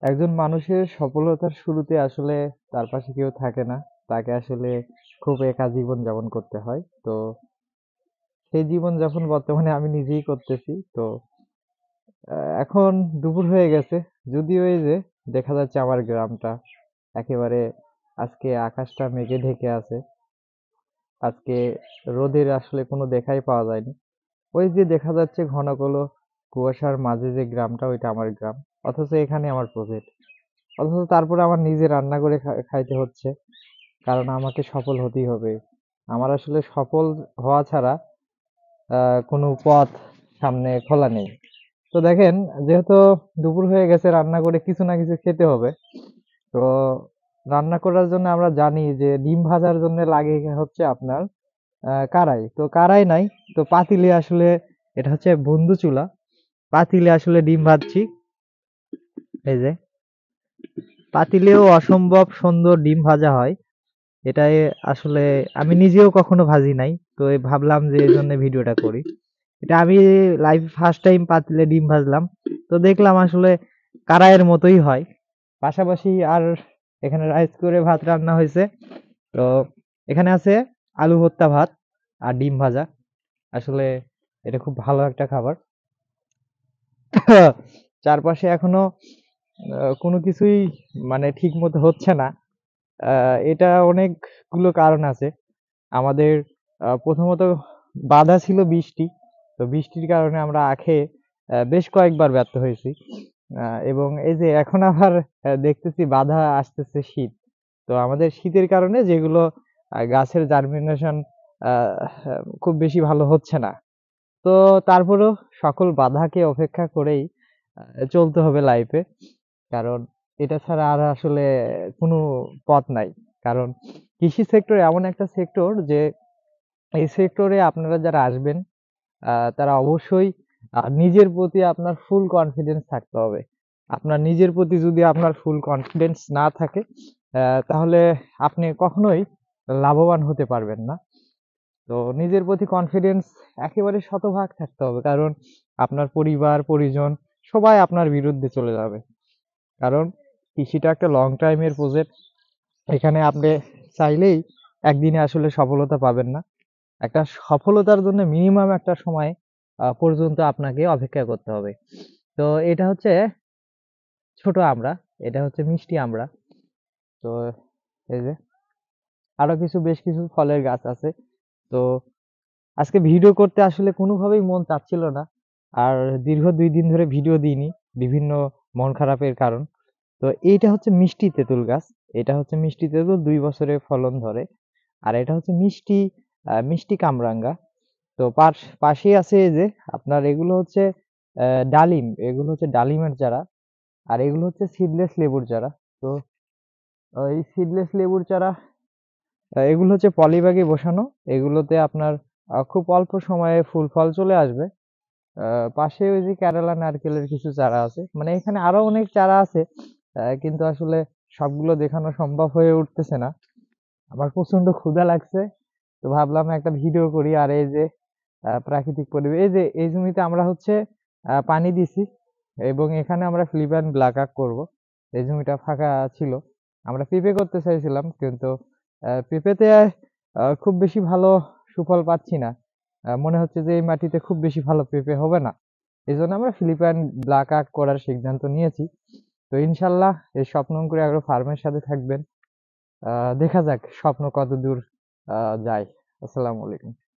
একজন মানুষের সফলতার শুরুতে আসলে তার পাশে কেউ থাকে না। তাকে আসলে খুব একা জীবন যাপন করতে হয়। তো সেই জীবন যাপন বর্তমানে আমি নিজেই করতেছি। তো এখন দুপুর হয়ে গেছে। যদিও এই যে দেখা যাচ্ছে আমার গ্রামটা একেবারে আজকে আকাশটা মেঘে ঢেকে আছে। আজকে রোদের আসলে কোনো দেখাই পাওয়া যায়নি। ওই যে দেখা যাচ্ছে ঘন ঘন কুয়াশার মাঝে যে গ্রামটা ওইটা আমার গ্রাম। অথচ এখানে আমার প্রজেক্ট। অথচ তারপরে আমার নিজে রান্না করে খাইতে হচ্ছে। কারণ আমাকে সফল হতেই হবে। আমার আসলে সফল হওয়া ছাড়া কোনো পথ সামনে খোলা নেই। তো দেখেন, যেহেতু দুপুর হয়ে গেছে, রান্না করে কিছু না কিছু খেতে হবে। তো রান্না করার জন্য আমরা জানি যে ডিম ভাজার জন্য লাগে হচ্ছে আপনার কারাই। তো কারাই নাই, তো পাতিলে আসলে এটা হচ্ছে বন্ধু চুলা। পাতিলে আসলে ডিম ভাজছি। এই যে পাতিলেও অসম্ভব সুন্দর ডিম ভাজা হয়। এটাই আসলে আমি নিজেও কখনো ভাজি নাই, তো এই ভাবলাম যে এই জন্য ভিডিওটা করি। এটা আমি লাইফ ফার্স্ট টাইম পাতিলে ডিম ভাজলাম। তো দেখলাম আসলে কারাইয়ের মতোই হয়। পাশাপাশি আর এখানে রাইস করে ভাত রান্না হয়েছে। তো এখানে আছে আলু ভর্তা ভাত আর ডিম ভাজা। আসলে এটা খুব ভালো একটা খাবার। চারপাশে এখনো কোনো কিছুই মানে ঠিক মতো হচ্ছে না। এটা অনেকগুলো কারণ আছে। আমাদের প্রথমত বাধা ছিল বৃষ্টি। তো বৃষ্টির কারণে আমরা আখে বেশ কয়েকবার ব্যর্থ হয়েছি। এবং এই যে এখন আবার দেখতেছি বাধা আসতেছে শীত। তো আমাদের শীতের কারণে যেগুলো গাছের জার্মিনেশন খুব বেশি ভালো হচ্ছে না। তো তারপরেও সকল বাধাকে উপেক্ষা করেই চলতে হবে লাইফে। কারণ এটা ছাড়া আর আসলে কোনো পথ নাই। কারণ কৃষি সেক্টর এমন একটা সেক্টর যে এই সেক্টরে আপনারা যারা আসবেন তারা অবশ্যই নিজের প্রতি আপনার ফুল কনফিডেন্স থাকতে হবে। আপনার নিজের প্রতি যদি আপনার ফুল কনফিডেন্স না থাকে তাহলে আপনি কখনোই লাভবান হতে পারবেন না। তো নিজের প্রতি কনফিডেন্স একেবারে শতভাগ থাকতে হবে। কারণ আপনার পরিবার পরিজন সবাই আপনার বিরুদ্ধে চলে যাবে। কারণ কৃষিটা একটা লং টাইমের প্রজেক্ট। এখানে আপনি চাইলেই একদিনে আসলে সফলতা পাবেন না। একটা সফলতার জন্য মিনিমাম একটা সময় পর্যন্ত আপনাকে অপেক্ষা করতে হবে। তো এটা হচ্ছে ছোট আমড়া, এটা হচ্ছে মিষ্টি আমড়া। তো এই যে আরো বেশ কিছু ফলের গাছ আছে। তো আজকে ভিডিও করতে আসলে কোনোভাবেই মন চাচ্ছিল না। আর দীর্ঘ ২ দিন ধরে ভিডিও দিইনি, বিভিন্ন মন খারাপের কারণ। তো এইটা হচ্ছে মিষ্টি তেঁতুল গাছ। এটা হচ্ছে মিষ্টি তেঁতুল, ২ বছরে ফলন ধরে। আর এটা হচ্ছে মিষ্টি কামরাঙ্গা। তো পাশেই আছে এই যে আপনার এগুলো হচ্ছে ডালিম। এগুলো হচ্ছে ডালিমের চারা। আর এগুলো হচ্ছে সিডলেস লেবুর চারা। তো এই সিডলেস লেবুর চারা এগুলো হচ্ছে পলিব্যাগে বসানো। এগুলোতে আপনার খুব অল্প সময়ে ফুল ফল চলে আসবে। পাশে ওই যে কেরালা নারকেলের কিছু চারা আছে। মানে এখানে আরো অনেক চারা আছে। কিন্তু আসলে সবগুলো দেখানো সম্ভব হয়ে উঠতেছে না। আমার প্রচন্ড ক্ষুধা লাগছে। তো ভাবলাম একটা ভিডিও করি। আর এই যে প্রাকৃতিক পরিবেশ, এই যে এই জমিতে আমরা হচ্ছে পানি দিছি এবং এখানে আমরা ফিলিপাইন ব্ল্যাক আক করবো। এই জমিটা ফাঁকা ছিল। আমরা পেঁপে করতে চাইছিলাম, কিন্তু পেঁপেতে খুব বেশি ভালো সুফল পাচ্ছি না। মনে হচ্ছে যে এই মাটিতে খুব বেশি ভালো পেঁপে হবে না। এই জন্য আমরা ফিলিপাইন ব্ল্যাক আক করার সিদ্ধান্ত নিয়েছি। তো ইনশাল্লাহ এই স্বপ্ন করে আগ্রো ফার্মের সাথে থাকবেন। দেখা যাক স্বপ্ন কত দূর যায়। আসসালামু আলাইকুম।